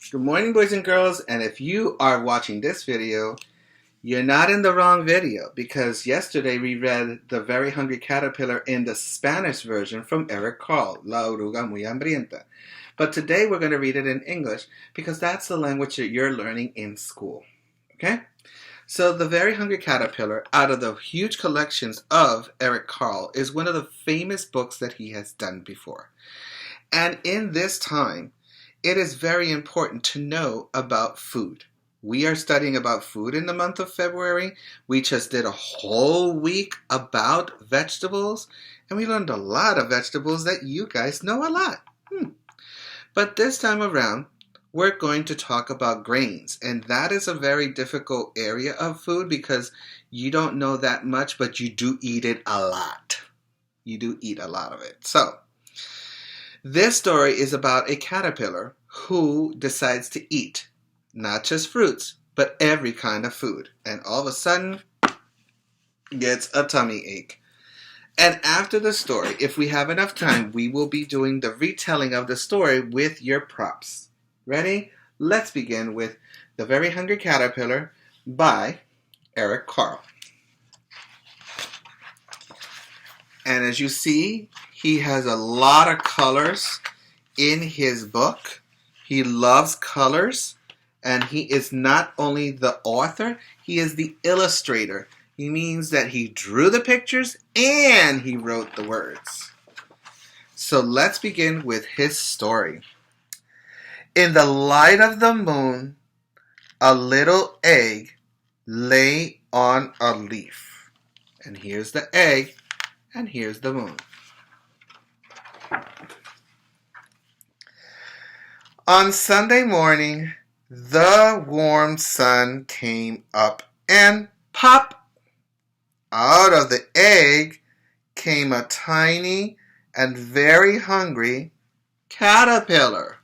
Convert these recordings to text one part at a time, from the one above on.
Good morning, boys and girls, and if you are watching this video, you're not in the wrong video, because yesterday we read The Very Hungry Caterpillar in the Spanish version from Eric Carle, La Oruga Muy Hambrienta. But today we're going to read it in English, because that's the language that you're learning in school. Okay? So The Very Hungry Caterpillar, out of the huge collections of Eric Carle, is one of the famous books that he has done before. And in this time, it is very important to know about food. We are studying about food in the month of February. We just did a whole week about vegetables, and we learned a lot of vegetables that you guys know a lot. But this time around, we're going to talk about grains, and that is a very difficult area of food because you don't know that much, but you do eat it a lot. You do eat a lot of it. So, this story is about a caterpillar who decides to eat not just fruits, but every kind of food. And all of a sudden, gets a tummy ache. And after the story, if we have enough time, we will be doing the retelling of the story with your props. Ready? Let's begin with The Very Hungry Caterpillar by Eric Carle. And as you see, he has a lot of colors in his book. He loves colors, and he is not only the author, he is the illustrator. He means that he drew the pictures and he wrote the words. So let's begin with his story. In the light of the moon, a little egg lay on a leaf. And here's the egg, and here's the moon. On Sunday morning, the warm sun came up and pop! Out of the egg came a tiny and very hungry caterpillar.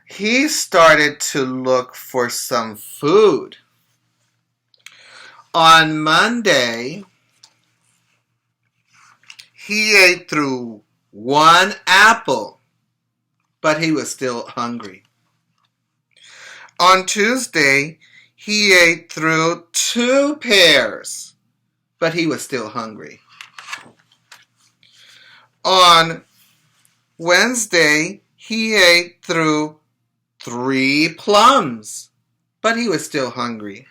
He started to look for some food. On Monday, he ate through one apple, but he was still hungry. On Tuesday, he ate through 2 pears, but he was still hungry. On Wednesday, he ate through 3 plums, but he was still hungry.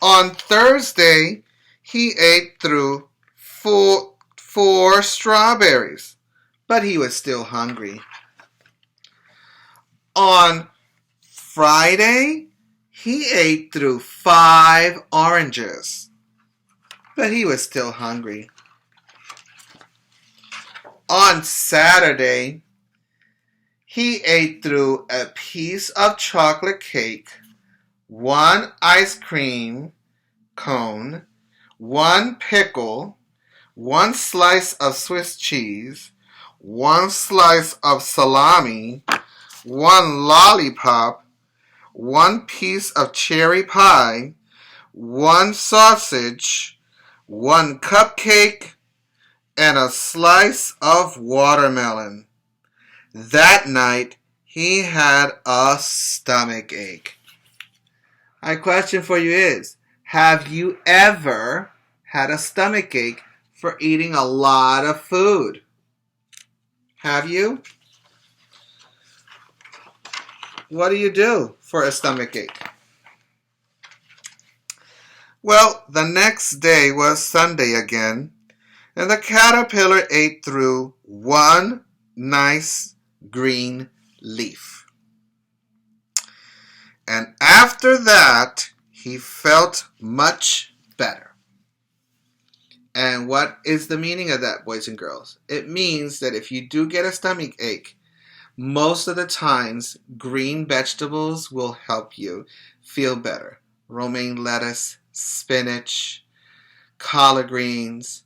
On Thursday, he ate through four strawberries, but he was still hungry. On Friday, he ate through 5 oranges, but he was still hungry. On Saturday, he ate through a piece of chocolate cake, 1 ice cream cone, 1 pickle, 1 slice of Swiss cheese, 1 slice of salami, 1 lollipop, 1 piece of cherry pie, 1 sausage, 1 cupcake, and a slice of watermelon. That night, he had a stomach ache. My question for you is, have you ever had a stomach ache for eating a lot of food? Have you? What do you do for a stomach ache? Well, the next day was Sunday again, and the caterpillar ate through 1 nice green leaf. And after that, he felt much better. And what is the meaning of that, boys and girls? It means that if you do get a stomach ache, most of the times green vegetables will help you feel better. Romaine lettuce, spinach, collard greens,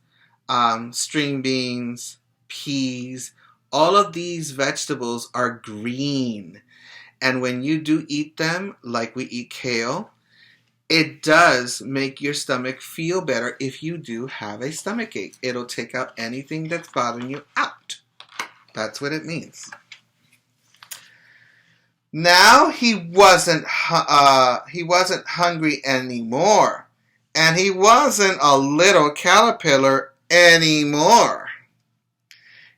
string beans, peas. All of these vegetables are green. And when you do eat them, like we eat kale, it does make your stomach feel better if you do have a stomach ache. It'll take out anything that's bothering you out. That's what it means. Now he wasn't hungry anymore, and he wasn't a little caterpillar anymore.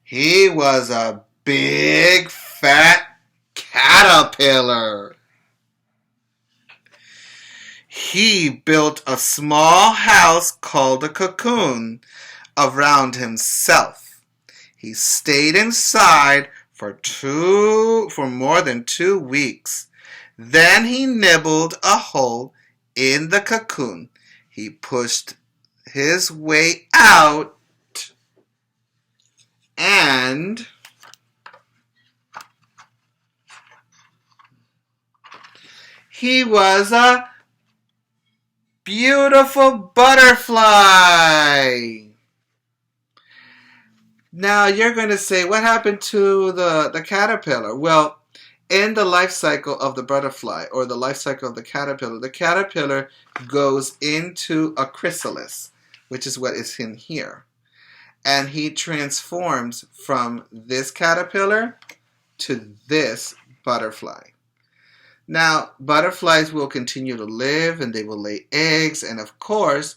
He was a big fat caterpillar. He built a small house called a cocoon around himself. He stayed inside for more than 2 weeks. Then he nibbled a hole in the cocoon. He pushed his way out, and he was a beautiful butterfly. Now you're going to say, what happened to the caterpillar? Well, in the life cycle of the butterfly, or the life cycle of the caterpillar goes into a chrysalis, which is what is in here. And he transforms from this caterpillar to this butterfly. Now, butterflies will continue to live, and they will lay eggs, and of course,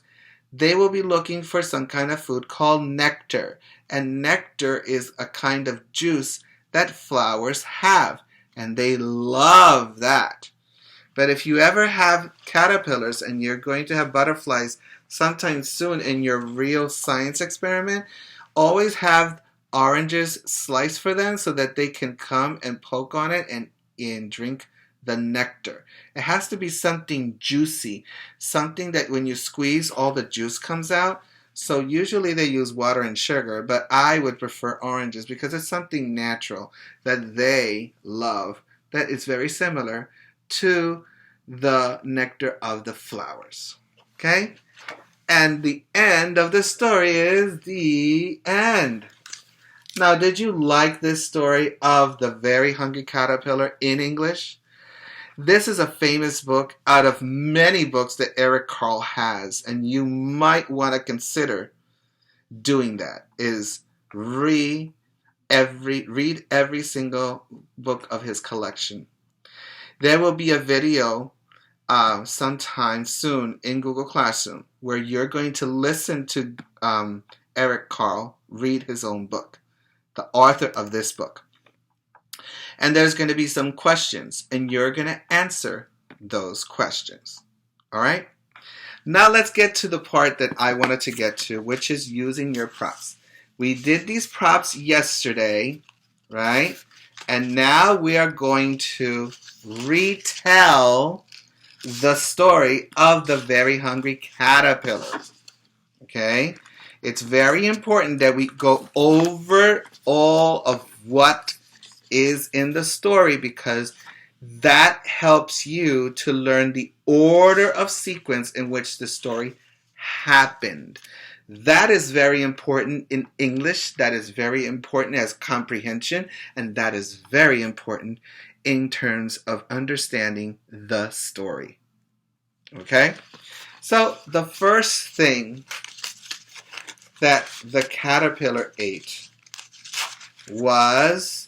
they will be looking for some kind of food called nectar. And nectar is a kind of juice that flowers have, and they love that. But if you ever have caterpillars and you're going to have butterflies sometime soon in your real science experiment, always have oranges sliced for them so that they can come and poke on it and drink the nectar. It has to be something juicy, something that when you squeeze, all the juice comes out. So usually they use water and sugar, but I would prefer oranges because it's something natural that they love that is very similar to the nectar of the flowers. Okay? And the end of the story is the end. Now, did you like this story of the very hungry caterpillar in English? This is a famous book out of many books that Eric Carle has, and you might want to consider doing that, is read every single book of his collection. There will be a video sometime soon in Google Classroom where you're going to listen to Eric Carle read his own book, the author of this book. And there's going to be some questions, and you're going to answer those questions. All right? Now let's get to the part that I wanted to get to, which is using your props. We did these props yesterday, right? And now we are going to retell the story of the very hungry caterpillar. Okay? It's very important that we go over all of what is in the story, because that helps you to learn the order of sequence in which the story happened. That is very important in English. That is very important as comprehension, and that is very important in terms of understanding the story. Okay? So the first thing that the caterpillar ate was,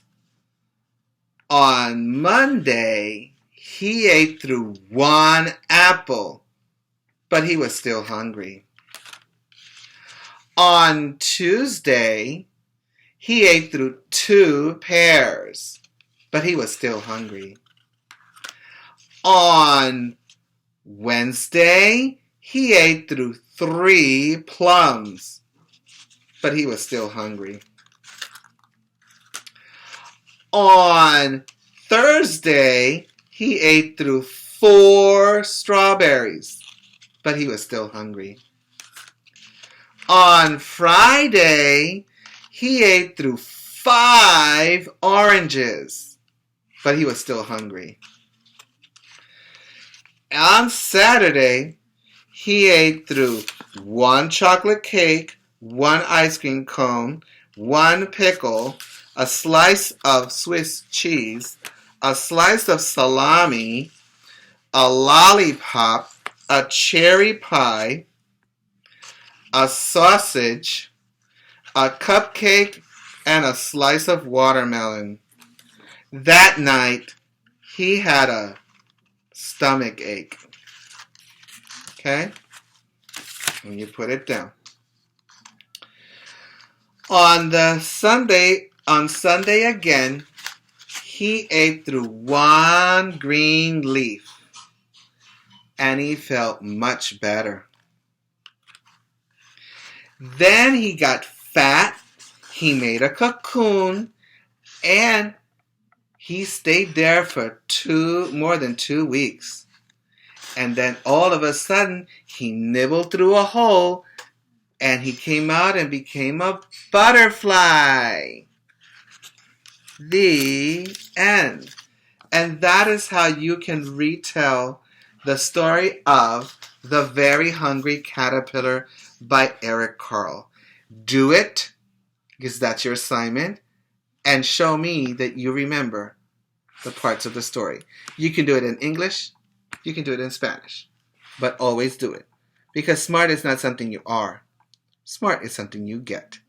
on Monday, he ate through 1 apple, but he was still hungry. On Tuesday, he ate through 2 pears, but he was still hungry. On Wednesday, he ate through 3 plums, but he was still hungry. On Thursday, he ate through 4 strawberries, but he was still hungry. On Friday, he ate through 5 oranges, but he was still hungry. On Saturday, he ate through 1 chocolate cake, 1 ice cream cone, 1 pickle, a slice of Swiss cheese, a slice of salami, a lollipop, a cherry pie, a sausage, a cupcake, and a slice of watermelon. That night, he had a stomach ache. Okay? And you put it down. On Sunday again, he ate through one green leaf, and he felt much better. Then he got fat, he made a cocoon, and he stayed there for more than 2 weeks. And then all of a sudden, he nibbled through a hole, and he came out and became a butterfly. The end. And that is how you can retell the story of The Very Hungry Caterpillar by Eric Carle. Do it, because that's your assignment, and show me that you remember the parts of the story. You can do it in English, you can do it in Spanish, but always do it. Because smart is not something you are. Smart is something you get.